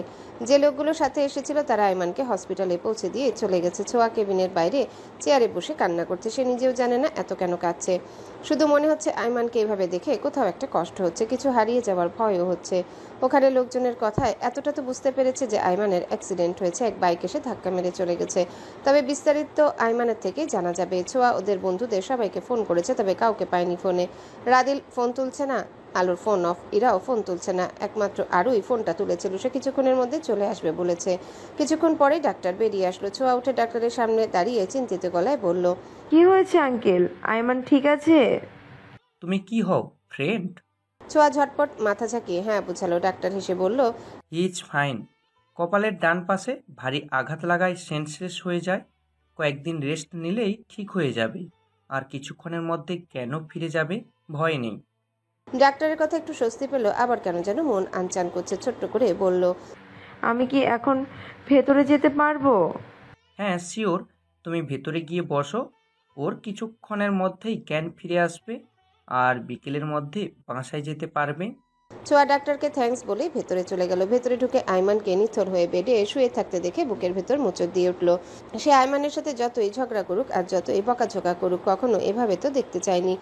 যে লোকগুলো সাথে এসেছিল তারা আইমানকে হসপিটালে পৌঁছে দিয়ে চলে গেছে। ছোঁয়া কেবিনের বাইরে চেয়ারে বসে কান্না করছে। সে নিজেও জানে না এত কেন কাঁদছে। শুধু মনে হচ্ছে আইমানকে এভাবে দেখে কোথাও একটা কষ্ট হচ্ছে, কিছু হারিয়ে যাওয়ার ভয়ও হচ্ছে। ওখানে লোকজনের কথায় এতটা তো বুঝতে পেরেছে যে আইমানের অ্যাক্সিডেন্ট হয়েছে, এক বাইক এসে ধাক্কা মেরে চলে গেছে। তবে বিস্তারিত আইমানের থেকেই জানা যাবে। ছোঁয়া ওদের বন্ধুদের সবাইকে ফোন করেছে, তবে কাউকে পায়নি ফোনে। রাদিল ফোন তুলছে না, আলোর ফোন অফ, ইরাও ফোন তুলছে না। একমাত্র আরুই ফোনটা তুলেছিল। সে কিছুক্ষণের মধ্যে চলে আসবে বলেছে। কিছুক্ষণ পরেই ডাক্তার বেরিয়ে আসলো। ছোঁয়া উঠে ডাক্তারের সামনে দাঁড়িয়ে চিন্তিত গলায় বলল, কি হয়েছে আঙ্কেল? আইমান ঠিক আছে? তুমি কি হও, ফ্রেন্ড? ছোঁয়া ঝটপট মাথা ঝাঁকিয়ে হ্যাঁ বুঝালো। ডাক্তার হেসে বলল, হি ইজ ফাইন। কপালের ডান পাশে ভারী আঘাত লাগায় সেন্সলেস হয়ে যায়। কয়েকদিন রেস্ট নিলেই ঠিক হয়ে যাবে। আর কিছুক্ষণের মধ্যে কেন ফিরে যাবে, ভয় নেই। ডাক্তারের কথা একটু স্বস্তি পেল, আবার কেন যেন মন আনচান করছে। ছোট্ট করে বলল, আমি কি এখন ভেতরে যেতে পারবো? হ্যাঁ শিওর, তুমি ভেতরে গিয়ে বসো। ওর কিছুক্ষণের মধ্যেই জ্ঞান ফিরে আসবে, আর বিকেলের মধ্যে বাসায় যেতে পারবে। ছোঁয়া ডাক্তারকে থ্যাঙ্কস বলে ভেতরে চলে গেল। ভেতরে ঢুকে আইমানকে নিথর হয়ে বেডে শুয়ে থাকতে দেখে বুকের ভেতর মোচড় দিয়ে উঠল। সে আইমানের সাথে যতই ঝগড়া করুক আর যতই বকাঝকা করুক, কখনো এভাবে তো দেখতে চায়নি।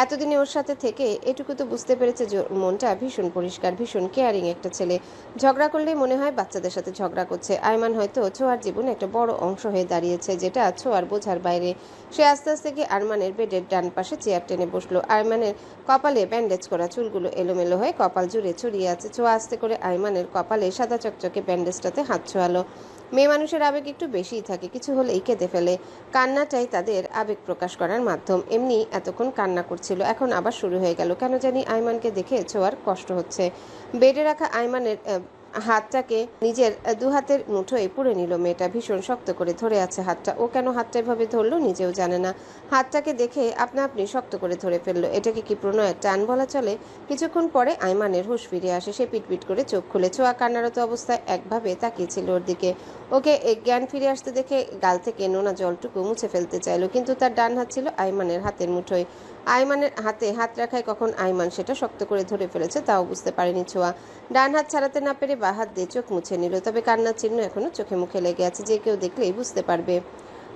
এতদিনে ওর সাথে থেকে এটুকু তো বুঝতে পেরেছে যে মনটা ভীষণ পরিষ্কার, ভীষণ কেয়ারিং একটা ছেলে। ঝগড়া করলেই মনে হয় বাচ্চাদের সাথে ঝগড়া করছে। আইমান হয়তো ছোঁয়ার জীবনে একটা বড় অংশ হয়ে দাঁড়িয়েছে, যেটা ছোঁয়ার বোঝার বাইরে। সে আস্তে আস্তে গিয়ে আরমানের বেডের ডান পাশে চেয়ার টেনে বসলো। আরমানের কপালে ব্যান্ডেজ করা চুলগুলো এলোমেলো হয়ে কপাল জুড়ে ছড়িয়ে আছে। ছোঁয়া আস্তে করে আইমানের কপালে সাদা চকচকে ব্যান্ডেজটাতে হাত ছোঁয়ালো। মেয়ে মানুষের আবেগ একটু বেশিই থাকে, কিছু হলেই কেঁদে ফেলে। কান্নাটাই তাদের আবেগ প্রকাশ করার মাধ্যম। এমনি এতক্ষণ কান্না করছিল, এখন আবার শুরু হয়ে গেল। কেন জানি আইমানকে দেখে ছোঁয়ার কষ্ট হচ্ছে। বেডে রাখা আইমানের হাতটাকে নিজের দু হাতের মুঠোয় পুড়ে নিল। মেয়েটা ভীষণ শক্ত করে ধরে আছে হাতটা। ও কেন হাতটা এভাবে ধরলো নিজেও জানে না। হাতটাকে দেখে আপনা আপনি শক্ত করে ধরে ফেললো। এটাকে কি প্রণয়ের টান বলা চলে? কিছুক্ষণ পরে আইমানের হুঁশ ফিরে আসে। সে পিটপিট করে চোখ খুলে। ছোঁয়া কান্নারত অবস্থায় একভাবে তাকিয়েছিল ওর দিকে। ওকে জ্ঞান ফিরে আসতে দেখে গাল থেকে নোনা জলটুকু মুছে ফেলতে চাইলো, কিন্তু তার ডান হাত ছিল আইমানের হাতের মুঠোয়। আইমানের হাতে হাত রাখায় কখন আইমান সেটা শক্ত করে ধরে ফেলেছে তাও বুঝতে পারেনি ছোঁয়া। ডান হাত ছাড়াতে না পেরে বাঁ হাত দিয়ে চোখ মুছে নিল, তবে কান্নার চিহ্ন এখনো চোখে মুখে লেগে আছে, যে কেউ দেখলেই বুঝতে পারবে।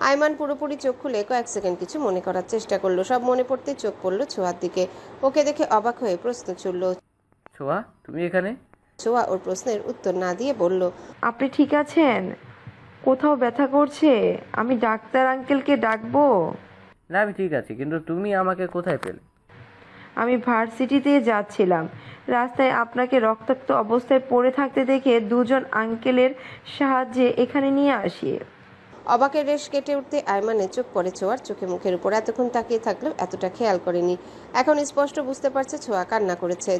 আইমান পুরোপুরি চোখ খুলে কয়েক সেকেন্ড কিছু মনে করার চেষ্টা করলো। সব মনে পড়তে চোখ পড়লো ছোঁয়ার দিকে। ওকে দেখে অবাক হয়ে প্রশ্ন ছুড়ল, ছোঁয়া তুমি এখানে? ছোঁয়া ওর প্রশ্নের উত্তর না দিয়ে বলল, আপনি ঠিক আছেন? কোথাও ব্যথা করছে? আমি ডাক্তার আঙ্কেলকে ডাকবো? না আমি ঠিক আছি, কিন্তু তুমি আমাকে কোথায় পেলে? আমি ভার্সিটিতে যাচ্ছিলাম, রাস্তায় আপনাকে রক্তাক্ত অবস্থায় পড়ে থাকতে দেখে দুজন আঙ্কেলের সাহায্যে এখানে নিয়ে আসি। অবাকের রেশ কেটে উঠতে আইমানের চোখ পড়ে ছোঁয়ার চোখে মুখের উপর। এতক্ষণ তাকিয়ে থাকলেও এতটা খেয়াল করেনি। এখন স্পষ্ট বুঝতে পারছে ছোঁয়া কান্না করেছে।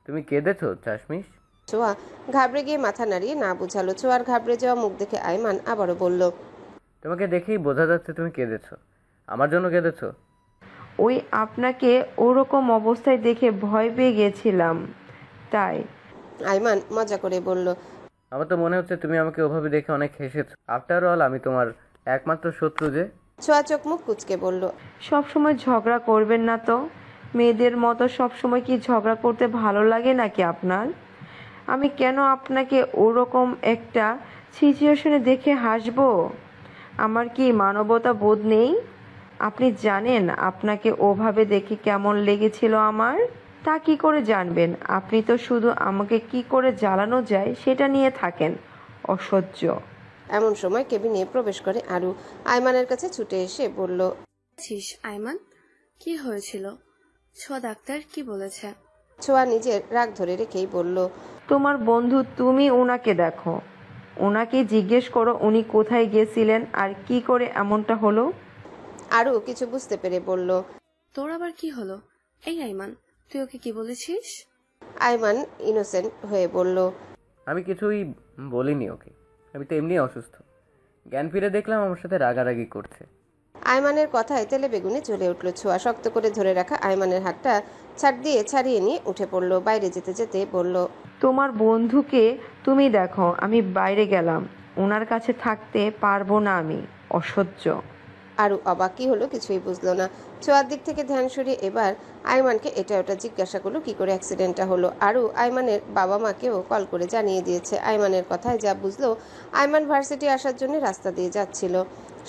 তুমি কেঁদেছো চাশমিশ? ছোঁয়া ঘাবড়ে গিয়ে মাথা নাড়িয়ে না বুঝালো। ছোঁয়ার ঘাবড়ে যাওয়া মুখ দেখে আইমান আবারও বলল, তোমাকে দেখেই বোঝা যাচ্ছে তুমি কেঁদেছো। আমার জন্য কেঁদেছো? ওই আপনাকে ওরকম অবস্থায় দেখে ভয় পেয়ে গেছিলাম তাই। আইমান মজা করে বলল, আমার তো মনে হচ্ছে তুমি আমাকে ওভাবে দেখে অনেক হেসেছো। আফটার অল আমি তোমার একমাত্র শত্রু যে। ছোঁয়া চোখ মুখ কুঁচকে বলল, সব সময় ঝগড়া করবেন না তো। মেয়েদের মতো সব সময় কি ঝগড়া করতে ভালো লাগে নাকি আপনার? আমি কেন আপনাকে ওরকম একটা সিচুয়েশনে দেখে হাসবো? আমার কি মানবতা বোধ নেই? আপনি জানেন আপনাকে ওভাবে দেখে কেমন লেগেছিল আমার? তা কি করে জানবেন? আপনি তো শুধু আমাকে কি করে জ্বালানো যায় সেটা নিয়ে থাকেন, অসহ্য। এমন সময় কেবিনে প্রবেশ করে আরু। আইমানের কাছে ছুটে এসে বলল, আইমান, কি হয়েছিল? ছোঁয়া ডাক্তার কি বলেছে? ছোঁয়া নিজের রাগ ধরে রেখেই বলল, তোমার বন্ধু, তুমি ওনাকে দেখো। ওনাকে জিজ্ঞেস করো উনি কোথায় গেছিলেন আর কি করে এমনটা হলো। আরও কিছু বুঝতে পেরে বলল, তোর আবার কি হলো? এই আইমান, তুই ওকে কি বলেছিস? আইমান ইনোসেন্ট হয়ে বলল, আমি কিছুই বলিনি ওকে, আমি তো এমনি অসুস্থ। জ্ঞান ফিরে দেখলাম আমার সাথে রাগারাগি করছে। আইমানের কথায় তেলে বেগুনে জ্বলে উঠল ছোঁয়া। শক্ত করে ধরে রাখা আইমানের হাতটা ছাড় দিয়ে ছাড়িয়ে নিয়ে উঠে পড়ল। বাইরে যেতে যেতে বলল, তোমার বন্ধুকে তুমি দেখো, আমি বাইরে গেলাম, ওনার কাছে থাকতে পারবো না, আমি অসহ্য। আরও অবাক কি হলো কিছুই বুঝলো না। ছোঁয়ার দিক থেকে ধ্যান সরিয়ে এবার আইমানকে এটা ওটা জিজ্ঞাসা করলো কি করে অ্যাক্সিডেন্টটা হলো। আরও আইমানের বাবা মাকেও কল করে জানিয়ে দিয়েছে। আইমানের কথায় যা বুঝলো, আইমান ভার্সিটি আসার জন্য রাস্তা দিয়ে যাচ্ছিল,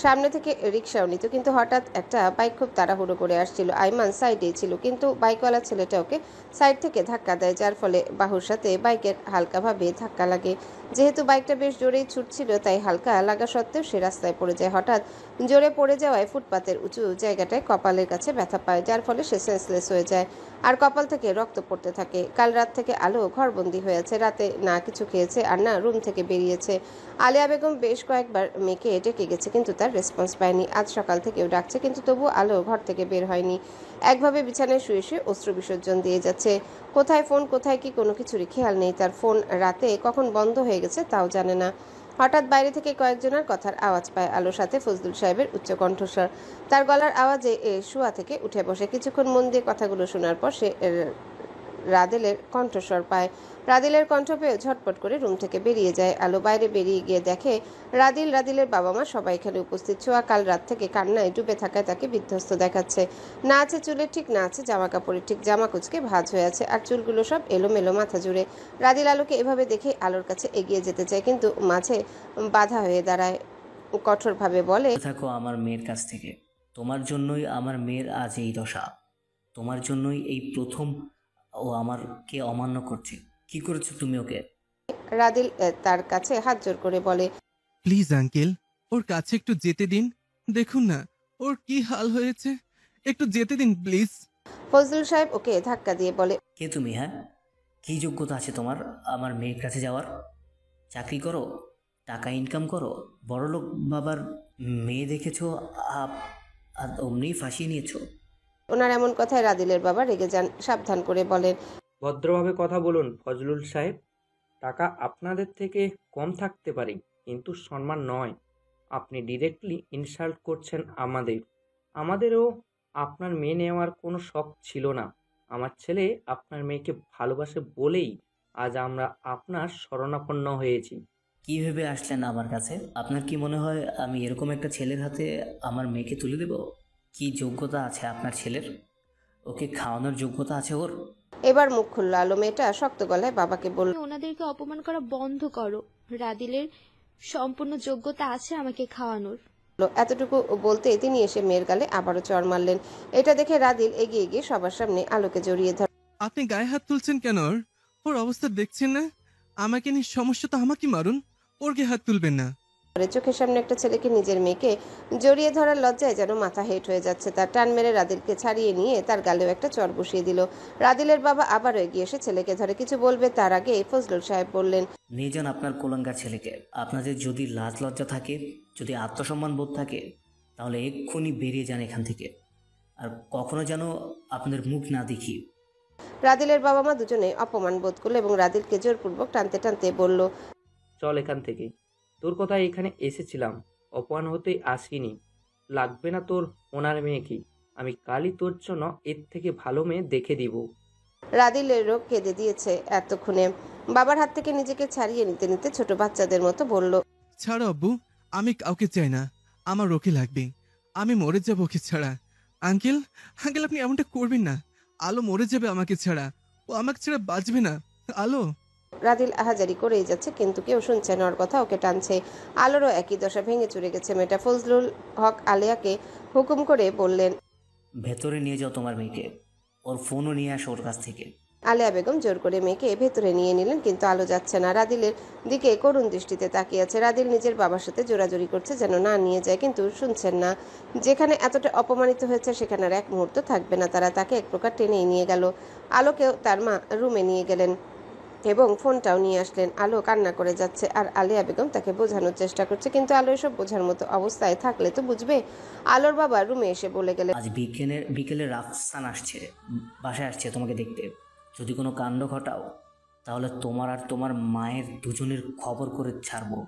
সামনে থেকে রিক্সাও নিত, কিন্তু হঠাৎ একটা বাইক খুব তাড়াহুড়ো করে আসছিল। আইমান সাইডেই ছিল, কিন্তু বাইকওয়ালা ছেলেটা ওকে সাইড থেকে ধাক্কা দেয়, যার ফলে বাহুর সাথে বাইকের হালকাভাবে ধাক্কা লাগে। যেহেতু বাইকটা বেশ জোরেই ছুটছিল, তাই হালকা লাগা সত্ত্বেও সে রাস্তায় পড়ে যায়। হঠাৎ জোরে পড়ে যাওয়ায় ফুটপাতের উঁচু জায়গাটায় কপালের কাছে ব্যথা পায়, যার ফলে সে সেন্সলেস হয়ে যায় আর কপাল থেকে রক্ত পড়তে থাকে। কাল রাত থেকে আলো ঘরবন্দি হয়েছে, রাতে না কিছু খেয়েছে আর না রুম থেকে বেরিয়েছে। আলিয়া বেগম বেশ কয়েকবার মেয়েকে ডেকে গেছে, কিন্তু তার রেসপন্স পায়নি। আজ সকাল থেকেও ডাকছে, কিন্তু তবু আলো ঘর থেকে বের হয়নি। একভাবে বিছানায় শুয়ে শুয়ে অশ্রু বিসর্জন দিয়ে যাচ্ছে। কোথায় ফোন, কোথায় কি, কোনো কিছুরই খেয়াল নেই তার। ফোন রাতে কখন বন্ধ হয়ে গেছে তাও জানে না। হঠাৎ বাইরে থেকে কয়েকজনের কথার আওয়াজ পায় আলো, সাথে ফজলুল সাহেবের উচ্চ কণ্ঠস্বর। তার গলার আওয়াজে শোয়া থেকে উঠে বসে। কিছুক্ষণ মন দিয়ে কথাগুলো শোনার পর সে রাদেলের কণ্ঠস্বর পায়। রাদিলের কণ্ঠ পেয়ে ঝটপট করে রুম থেকে বেরিয়ে যায় আলো। বাইরে বেরিয়ে গিয়ে দেখে রাদিলের বাবা মা সবাই এখানে উপস্থিত। ছোঁয়া কাল রাত থেকে কান্নায় ডুবে থাকায় তাকে বিধ্বস্ত দেখাচ্ছে। না আছে চুলের ঠিক, না আছে জামা কাপড়ের ঠিক, জামা কুচকে ভাঁজ হয়ে আছে আর চুলগুলো সব এলোমেলো মাথা জুড়ে। রাদিল আলোকে এভাবে দেখে আলোর কাছে এগিয়ে যেতে চায়, কিন্তু মাঝে বাধা হয়ে দাঁড়ায়। কঠোরভাবে বলে, থাকো আমার মেয়ের কাছ থেকে, তোমার জন্যই আমার মেয়ের আজ এই দশা, তোমার জন্যই এই প্রথম ও আমারকে অমান্য করছে। কি করেছো তুমি ওকে? রাদিল তার কাছে হাত জোর করে বলে, প্লিজ আঙ্কেল, ওর কাছে একটু যেতে দিন, দেখুন না ওর কি হাল হয়েছে, একটু যেতে দিন প্লিজ। ফজলুল সাহেব ওকে ধাক্কা দিয়ে বলে, কে তুমি? হ্যাঁ, কি যোগ্যতা আছে তোমার আমার মেয়ের কাছে যাওয়ার? চাকরি করো, টাকা ইনকাম করো, বড়লোক বাবার মেয়ে দেখেছো আর অমনি ফাঁসিয়ে নিয়েছো। ওনার এমন কথায় রাদিলের বাবা রেগে যান, সাবধান করে বলেন, ভদ্রভাবে কথা বলুন ফজলুল সাহেব। টাকা আপনাদের থেকে কম থাকতে পারে, কিন্তু সম্মান নয়। আপনি ডিরেক্টলি ইনসাল্ট করছেন আমাদেরও আপনার মেয়ে নেওয়ার কোনো শখ ছিল না। আমার ছেলে আপনার মেয়েকে ভালোবাসে বলেই আজ আমরা আপনার শরণাপন্ন হয়েছি। কি ভেবে আসলেন আমার কাছে? আপনার কি মনে হয় আমি এরকম একটা ছেলের হাতে আমার মেয়েকে তুলে দেব? কি যোগ্যতা আছে আপনার ছেলের? ওকে খাওয়ানোর যোগ্যতা আছে ওর? এবার মুখ খুলল আলো। মেয়েটা শক্ত গলায় বাবাকে বলল, ওনাদেরকে অপমান করা বন্ধ করো। রাদিলের সম্পূর্ণ যোগ্যতা আছে আমাকে খাওয়ানোর। এতটুকু বলতে তিনি এসে মেয়ের গালে আবারও চড় মারলেন। এটা দেখে রাদিল এগিয়ে গিয়ে সবার সামনে আলোকে জড়িয়ে ধরে, আপনি গায়ে হাত তুলছেন কেন? ওর অবস্থা দেখছেন না? আমাকে নিয়ে সমস্যা তো আমাকে মারুন, ওর গায়ে হাত তুলবেন না। চোখের সামনে একটা ছেলেকে নিজের মেয়েকে জড়িয়ে ধরার লজ্জায় যেন মাথা হেট হয়ে যাচ্ছে তার। টান মেরে রাদিলকে ছাড়িয়ে নিয়ে তার গালেও একটা চড় বসিয়ে দিল। রাদিলের বাবা আবারও এগিয়ে এসে ছেলেকে ধরে কিছু বলবে তার আগে ফজলুল সাহেব বললেন, নিয়ে যান আপনার কোলাঙ্গার ছেলেকে। আপনাদের যদি লাজ লজ্জা থাকে, যদি আত্মসম্মান বোধ থাকে, তাহলে এক্ষুনি বেরিয়ে যান এখান থেকে, আর কখনো যেন আপনাদের মুখ না দেখি। রাদিলের বাবা মা দুজনে অপমান বোধ করলো এবং রাদিলকে জোরপূর্বক টানতে টানতে বলল, চল এখান থেকে, তোর কথায় এখানে এসেছিলাম, অপমান হতেই আসিনি। লাগবে না তোর ওনার মেয়েকে, আমি কালই তোর জন্য এর থেকে ভালো মেয়ে দেখে দিব। রাদিলেরও কেঁদে দিয়েছে এতক্ষণে। বাবার হাত থেকে নিজেকে ছাড়িয়ে নিতে নিতে ছোট বাচ্চাদের মতো বলল, ছাড়ো আব্বু, আমি কাউকে চাই না, আমার ওকে লাগবে, আমি মরে যাবো ওকে ছাড়া। আঙ্কেল আঙ্কেল আপনি এমনটা করবেন না, আলো মরে যাবে আমাকে ছাড়া, ও আমাকে ছাড়া বাঁচবে না। আলো। রাদিল আহাজারি করেই যাচ্ছে, কিন্তু কেউ শুনছে না ওর কথা, ওকে টানছে। আলোরও একই দশা, ভেঙে চুরে গেছে মেয়েটা। ফজলুল হক আলিয়াকে হুকুম করে বললেন, ভেতরে নিয়ে যাও তোমার মেয়েকে, ওর ফোনও নিয়ে আসো ওর কাছ থেকে। আলিয়া বেগম জোর করে মেয়েকে ভেতরে নিয়ে নিলেন, কিন্তু আলো যাচ্ছে না। রাদিলের দিকে করুণ দৃষ্টিতে তাকিয়ে আছে। রাদিল নিজের বাবার সাথে জোরাজোরি করছে যেন না নিয়ে যায়, কিন্তু শুনছেন না। যেখানে এতটা অপমানিত হয়েছে সেখানে আর এক মুহূর্ত থাকবে না তারা। তাকে এক প্রকার টেনেই নিয়ে গেল। আলোকেও তার মা রুমে নিয়ে গেলেন। এবং ফোনটাও নিয়ে আসলেন। আলো কান্না করে যাচ্ছে আর আলিয়া বেগম তাকে বোঝানোর চেষ্টা করছে, কিন্তু আলো এসব বোঝার মতো অবস্থায় থাকলে তো বুঝবে। আলোর বাবা রুমে এসে বলে গেলেন, আজ বিকেলে রাফসান আসছে, বাসায় আসছে তোমাকে দেখতে। যদি কোনো কাণ্ড ঘটাও তাহলে তোমার আর তোমার মায়ের দুজনের খবর করে ছাড়বো।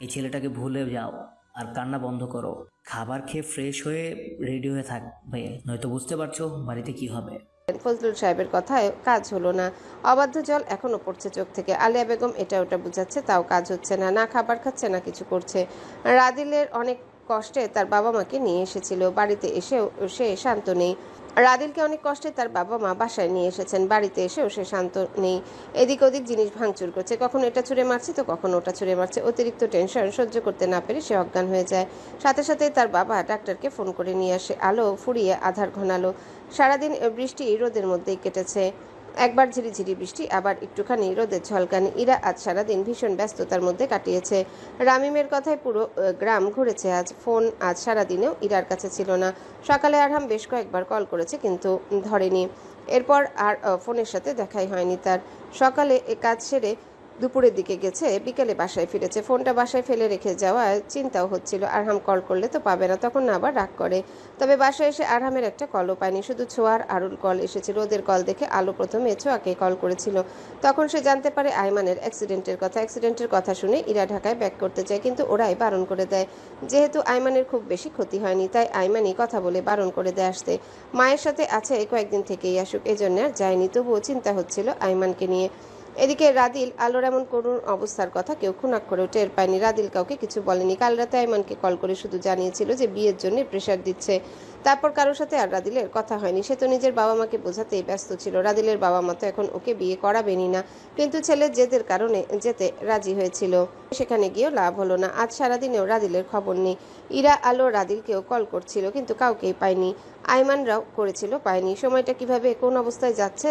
এই ছেলেটাকে ভুলে যাও আর কান্না বন্ধ করো। খাবার খেয়ে ফ্রেশ হয়ে রেডি হয়ে থাকবে, নয়তো বুঝতে পারছো বাড়িতে কি হবে। ফজলুল সাহেবের কথায় কাজ হলো না। অবাধ্য জল এখনো পড়ছে চোখ থেকে। আলিয়া বেগম এটা ওটা বুঝাচ্ছে, তাও কাজ হচ্ছে না। না খাবার খাচ্ছে না কিছু করছে। রাদিলের অনেক কষ্টে তার বাবা মাকে নিয়ে এসেছিল, বাড়িতে এসেও সে শান্ত নেই। রাদিলকে অনেক কষ্টে তার বাবা মা বাসায় নিয়ে এসেছেন, বাড়িতে এসেও সে শান্ত নেই। এদিক ওদিক জিনিস ভাঙচুর করছে, কখনো এটা ছুঁড়ে মারছে তো কখনো ওটা ছুঁড়ে মারছে। অতিরিক্ত টেনশন সহ্য করতে না পেরে সে অজ্ঞান হয়ে যায়। সাথে সাথে তার বাবা ডাক্তারকে ফোন করে নিয়ে আসে। আলো ফুরিয়ে আধার ঘনালো। সারাদিন বৃষ্টি রোদের মধ্যেই কেটেছে। একবার ঝিরিঝিরি বৃষ্টি, আবার একটুখানি রোদের ঝলকানি। ইরা আজ সারাদিন ভীষণ ব্যস্ততার মধ্যে কাটিয়েছে। রামিমের কথায় পুরো গ্রাম ঘুরেছে আজ। ফোন আজ সারাদিনেও ইরার কাছে ছিল না। সকালে আরহাম বেশ কয়েকবার কল করেছে কিন্তু ধরেনি। এরপর আর ফোনের সাথে দেখাই হয়নি তার। সকালে কাজ সেরে দুপুরের দিকে গেছে, বিকেলে বাসায় ফিরেছে। ফোনটা বাসায় ফেলে রেখে যাওয়ায় চিন্তাও হচ্ছিল, আরহাম কল করলে তো পাবে না, তখন না আবার রাগ করে। তবে বাসায় এসে আরহামের একটা কলও পায়নি, শুধু ছোঁয়ার আরুল কল এসেছিল। ওদের কল দেখে আলো প্রথমে ছোঁয়াকে কল করেছিল। তখন সে জানতে পারে আইমানের অ্যাক্সিডেন্টের কথা শুনে ইরা ঢাকায় ব্যাক করতে চায়, কিন্তু ওরাই বারণ করে দেয়। যেহেতু আইমানের খুব বেশি ক্ষতি হয়নি, তাই আইমানই কথা বলে বারণ করে দেয় আসতে। মায়ের সাথে আছে কয়েকদিন থেকেই আসুক, এজন্য আর যায়নি। তবুও চিন্তা হচ্ছিল আইমানকে নিয়ে। এদিকে রাদিল আলোর এমন করুণ অবস্থার কথা কেউ খুনাক করেও টের পায়নি। রাদিল কাউকে কিছু বলেনি। কাল রাতে আইমানকে কল করে শুধু জানিয়েছিল যে বিয়ের জন্য প্রেশার দিচ্ছে। তারপর কারোর সাথে আর রাদিলের কথা হয়নি। সে তো নিজের বাবা মাকে বোঝাতেই ব্যস্ত ছিল। রাদিলের বাবা মা তো এখন ওকে বিয়ে করাবেনই না, কিন্তু ছেলের জেদের কারণে যেতে রাজি হয়েছিল। সেখানে গিয়েও লাভ হলো না। আজ সারাদিনেও রাদিলের খবর নেই। ইরা আলো রাদিলকেও কল করছিল, কিন্তু কাউকেই পায়নি। আইমানরাও করেছিল, পায়নি। সময়টা কিভাবে কোন অবস্থায় যাচ্ছে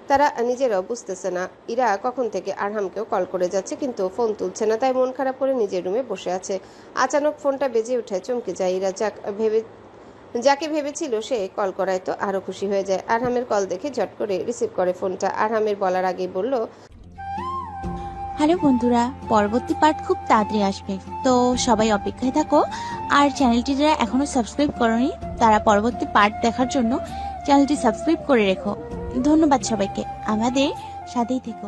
তারা নিজেরাও বুঝতেছে না। ইরা কখন থেকে আরহামকেও কল করে যাচ্ছে, কিন্তু ফোন তুলছে না। তাই মন খারাপ করে নিজের রুমে বসে আছে। আচানক ফোনটা বেজে উঠে চমকে যায় ইরা। যাকে ভেবেছিল সে কল করায় তো আরো খুশি হয়ে যায়। আরহামের কল দেখে ঝট করে রিসিভ করে ফোনটা। আরহামের বলার আগেই বলল, হ্যালো বন্ধুরা, পরবর্তী পার্ট খুব তাড়াতাড়ি আসবে, তো সবাই অপেক্ষায় থাকো। আর চ্যানেলটি যারা এখনো সাবস্ক্রাইব করোনি তারা পরবর্তী পার্ট দেখার জন্য চ্যানেলটি সাবস্ক্রাইব করে রেখো। ধন্যবাদ সবাইকে, আমাদের সাথেই থেকো।